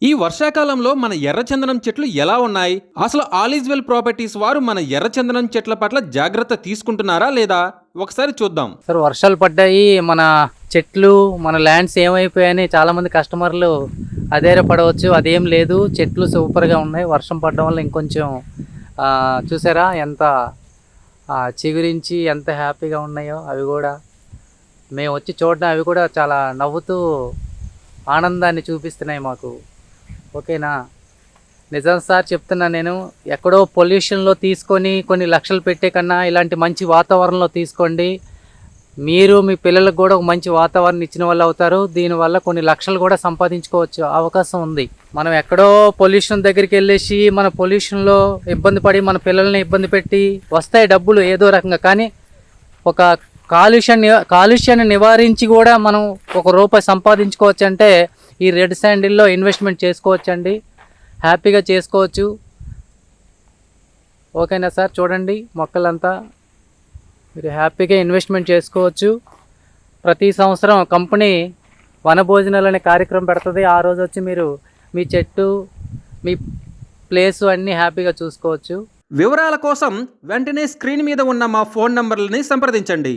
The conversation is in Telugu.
ఈ వర్షాకాలంలో మన ఎర్రచందనం చెట్లు ఎలా ఉన్నాయి? అసలు ఆలిజ్వెల్ ప్రాపర్టీస్ వారు మన ఎర్రచందనం చెట్ల పట్ల జాగ్రత్త తీసుకుంటున్నారా లేదా? ఒకసారి చూద్దాం. సార్ వర్షాలు పడ్డాయి, మన చెట్లు మన ల్యాండ్స్ ఏమైపోయాయని చాలామంది కస్టమర్లు అధైర్యపడవచ్చు. అదేం లేదు, చెట్లు సూపర్గా ఉన్నాయి. వర్షం పడడం వల్ల ఇంకొంచెం చూసారా ఎంత చిగురించి ఎంత హ్యాపీగా ఉన్నాయో. అవి కూడా మేము వచ్చి చూడడం, అవి కూడా చాలా నవ్వుతూ ఆనందాన్ని చూపిస్తున్నాయి మాకు. ఓకేనా? నిజం సార్ చెప్తున్నా, నేను ఎక్కడో పొల్యూషన్లో తీసుకొని కొన్ని లక్షలు పెట్టే కన్నా ఇలాంటి మంచి వాతావరణంలో తీసుకోండి. మీరు మీ పిల్లలకు కూడా ఒక మంచి వాతావరణం ఇచ్చిన వాళ్ళు అవుతారు. దీనివల్ల కొన్ని లక్షలు కూడా సంపాదించుకోవచ్చు అవకాశం ఉంది. మనం ఎక్కడో పొల్యూషన్ దగ్గరికి వెళ్ళేసి మన పొల్యూషన్లో ఇబ్బంది పడి మన పిల్లల్ని ఇబ్బంది పెట్టి వస్తాయి డబ్బులు ఏదో రకంగా, కానీ ఒక కాలుష్యాన్ని నివారించి కూడా మనం ₹1 సంపాదించుకోవచ్చు. అంటే ఈ రెడ్ శాండిల్లో ఇన్వెస్ట్మెంట్ చేసుకోవచ్చండి, హ్యాపీగా చేసుకోవచ్చు. ఓకేనా సార్? చూడండి మొక్కలంతా మీరు హ్యాపీగా ఇన్వెస్ట్మెంట్ చేసుకోవచ్చు. ప్రతి సంవత్సరం కంపెనీ వనభోజనాలు అనే కార్యక్రమం పెడుతుంది. ఆ రోజు వచ్చి మీరు మీ చెట్టు మీ ప్లేసు అన్నీ హ్యాపీగా చూసుకోవచ్చు. వివరాల కోసం వెంటనే స్క్రీన్ మీద ఉన్న మా ఫోన్ నంబర్లని సంప్రదించండి.